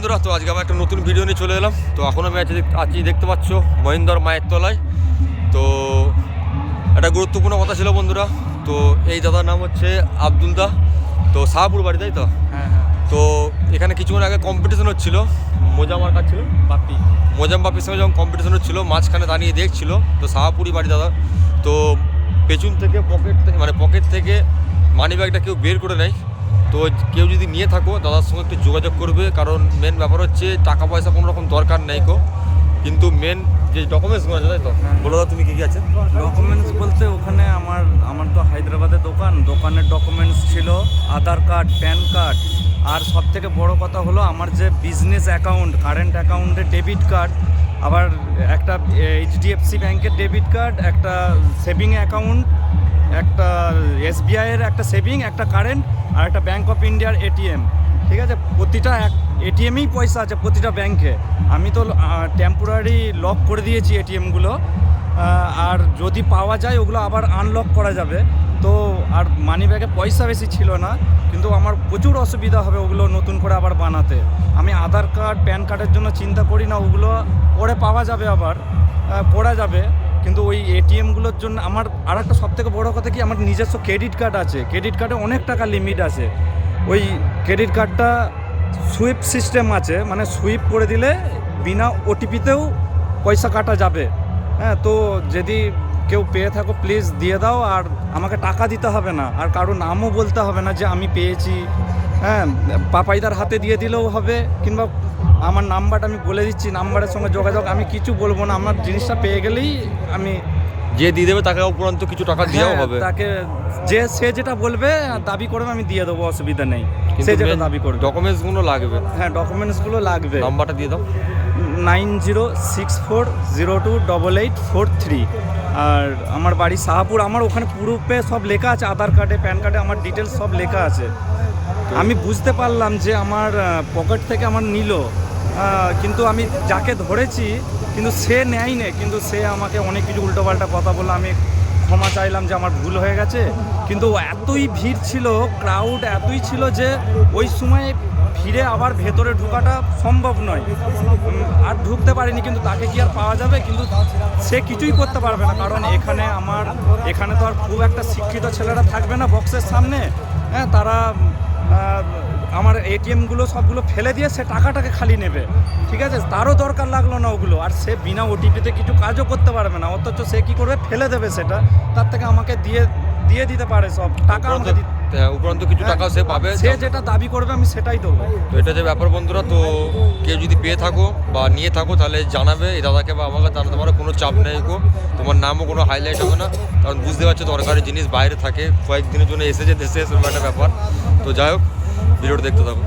বন্ধুরা, তো আজকে আমার একটা নতুন ভিডিও নিয়ে চলে এলাম। তো এখন আমি আছি দেখতে পাচ্ছ মহিন্দর মায়ের তলায়। তো একটা গুরুত্বপূর্ণ কথা ছিল বন্ধুরা। তো এই দাদার নাম হচ্ছে আব্দুল দা। তো শাহপুর বাড়ি, তাই তো? হ্যাঁ। তো এখানে কিছুক্ষণ আগে কম্পিটিশন হচ্ছিল, মোজাম আর কাজ ছিল বাপি, মোজাম বাপির সঙ্গে যখন কম্পিটিশন হচ্ছিল, মাঝখানে দাঁড়িয়ে দেখছিল। তো শাহপুরি বাড়ি দাদা। তো পেছন থেকে পকেট থেকে মানি ব্যাগটা কেউ বের করে নেয়। তো কেউ যদি নিয়ে থাকো দাদার সঙ্গে একটু যোগাযোগ করবে, কারণ মেন ব্যাপার হচ্ছে টাকা পয়সা কোনো রকম দরকার নেই কিন্তু মেন যে ডকুমেন্টসগুলো আছে, তাই তো? বলো দাদা, তুমি কী কী আছে ডকুমেন্টস বলতে ওখানে আমার তো হায়দ্রাবাদে দোকানের ডকুমেন্টস ছিল আধার কার্ড, প্যান কার্ড, আর সব থেকে বড় কথা হলো আমার যে বিজনেস অ্যাকাউন্ট, কারেন্ট অ্যাকাউন্টে ডেবিট কার্ড, আবার একটা এইচডিএফসি ব্যাংকের ডেবিট কার্ড, একটা সেভিং অ্যাকাউন্ট, একটা এসবিআইয়ের একটা সেভিং, একটা কারেন্ট, আর একটা ব্যাংক অফ ইন্ডিয়ার এটিএম। ঠিক আছে, প্রতিটা এটিএমেই পয়সা আছে, প্রতিটা ব্যাংকে। আমি তো টেম্পোরারি লক করে দিয়েছি এটিএমগুলো, আর যদি পাওয়া যায় ওগুলো আবার আনলক করা যাবে। তো আর মানি ব্যাগে পয়সা বেশি ছিল না, কিন্তু আমার প্রচুর অসুবিধা হবে ওগুলো নতুন করে আবার বানাতে। আমি আধার কার্ড, প্যান কার্ডের জন্য চিন্তা করি না, ওগুলো পরে পাওয়া যাবে, আবার করা যাবে। কিন্তু ওই এটিএমগুলোর জন্য আমার আর একটা সবথেকে বড় কথা কি, আমার নিজস্ব ক্রেডিট কার্ড আছে। ক্রেডিট কার্ডে অনেক টাকা লিমিট আছে। ওই ক্রেডিট কার্ডটা সুইপ সিস্টেম আছে, মানে সুইপ করে দিলে বিনা ওটিপিতেও পয়সা কাটা যাবে। হ্যাঁ, তো যদি কেউ পেয়ে থাকো প্লিজ দিয়ে দাও, আর আমাকে টাকা দিতে হবে না, আর কারো নামও বলতে হবে না যে আমি পেয়েছি। হ্যাঁ, পাপাইদার হাতে দিয়ে দিলেও হবে, কিংবা আমার নাম্বারটা আমি বলে দিচ্ছি, নাম্বারের সঙ্গে যোগাযোগ, আমি কিছু বলবো না, আমার জিনিসটা পেয়ে গেলেই আমি যে দিয়ে দেবে তাকে উপরন্ত কিছু টাকা দেওয়াও হবে। তাকে সে যেটা বলবে দাবি করবে আমি দিয়ে দেবো, অসুবিধা নেই। সে যেটা দাবি করবে। ডকুমেন্টসগুলো লাগবে। হ্যাঁ, ডকুমেন্টসগুলো লাগবে। নাম্বারটা দিয়ে দাও। 9064028843। আর আমার বাড়ি শাহপুর। আমার ওখানে পুরোপে সব লেখা আছে, আধার কার্ডে, প্যান কার্ডে আমার ডিটেলস সব লেখা আছে। আমি বুঝতে পারলাম যে আমার পকেট থেকে আমার নিল, কিন্তু আমি যাকে ধরেছি কিন্তু সে নেয় নে, কিন্তু সে আমাকে অনেক কিছু উল্টোপাল্টা কথা বললো। আমি ক্ষমা চাইলাম যে আমার ভুল হয়ে গেছে, কিন্তু এতই ভিড় ছিল, ক্রাউড এতই ছিল যে ওই সময় ভিড়ে আবার ভেতরে ঢোকাটা সম্ভব নয়, আর ঢুকতে পারিনি। কিন্তু তাকে কি আর পাওয়া যাবে? কিন্তু সে কিছুই করতে পারবে না, কারণ এখানে তো আর খুব একটা শিক্ষিত ছেলেরা থাকবে না বক্সের সামনে। হ্যাঁ, তারা আমার এটিএমগুলো সবগুলো ফেলে দিয়ে সে টাকাটাকে খালি নেবে। ঠিক আছে, তারও দরকার লাগলো না ওগুলো, আর সে বিনা ওটিপিতে কিছু কাজও করতে পারবে না, অথচ সে কী করবে, ফেলে দেবে সেটা। তার থেকে আমাকে দিয়ে দিতে পারে সব টাকা, উপরন্ত কিছু টাকা সে পাবে। সে যেটা দাবি করবে আমি সেটাই দেবো। তো এটা যে ব্যাপার বন্ধুরা, তো কেউ যদি পেয়ে থাকো বা নিয়ে থাকো তাহলে জানাবে এই দাদাকে বা আমাকে, তাহলে তোমার কোনো চাপ নেই তোমার নামও কোনো হাইলাইট হবে না, কারণ বুঝতে পারছো দরকারি জিনিস বাইরে থাকে, কয়েকদিনের জন্য এসেছে দেশে, সেরকম একটা ব্যাপার। তো যাই হোক, ভিডিওটা দেখতে থাকো।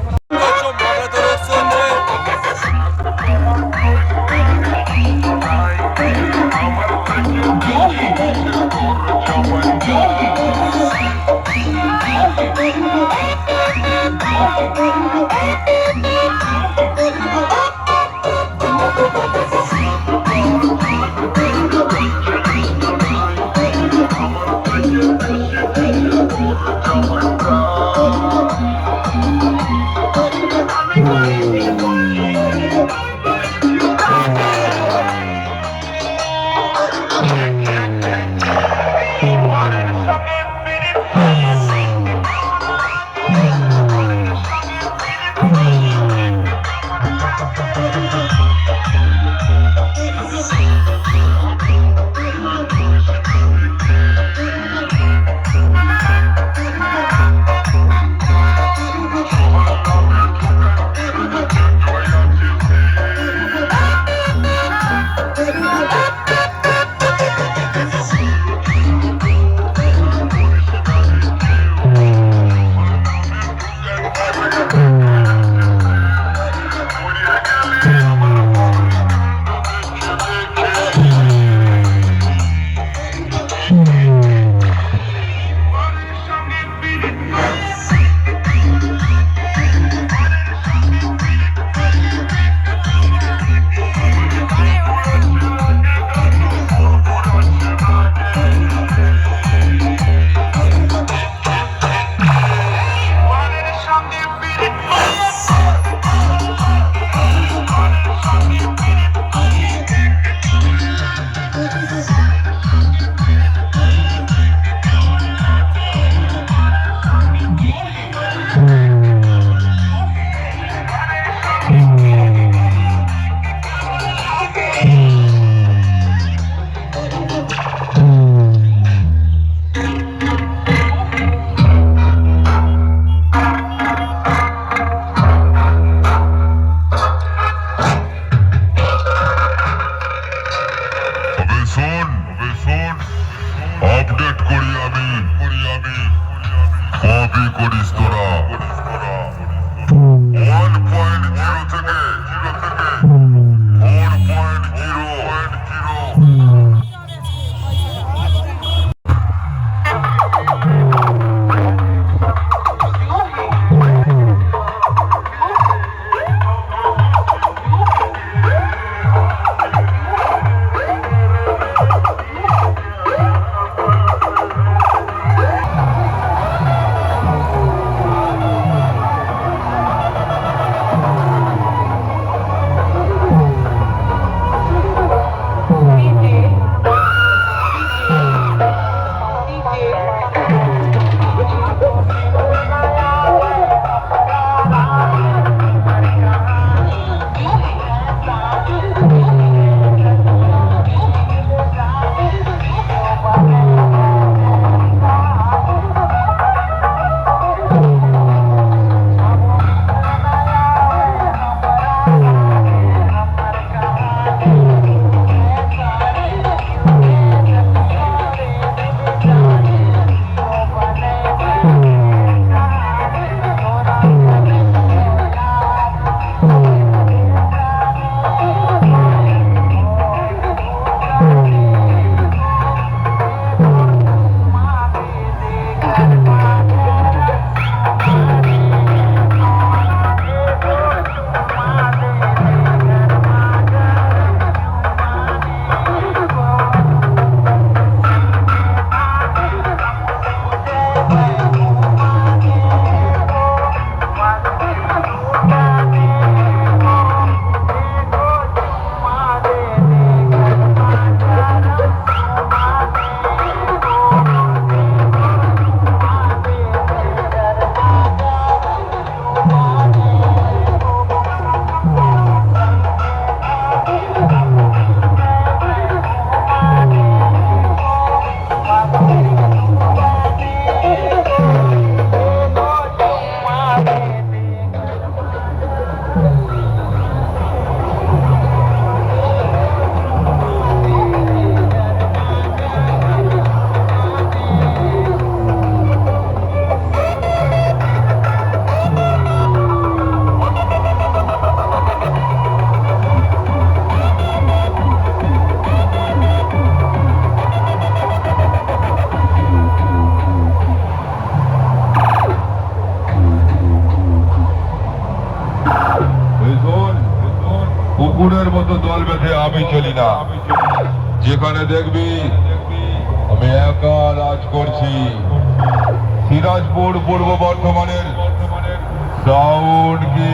করিস তোরা 1.0 থেকে 4.0 কুকুরের মতো দল বেঁধে আমি চলি না, যেখানে দেখবি আমি একা রাজ করছি। সিরাজপুর পূর্ব বর্ধমানের সাউন্ড কি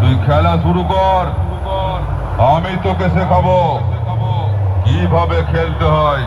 তুই খেলা শুরু কর, আমি তোকে শেখাবো কিভাবে খেলতে হয়।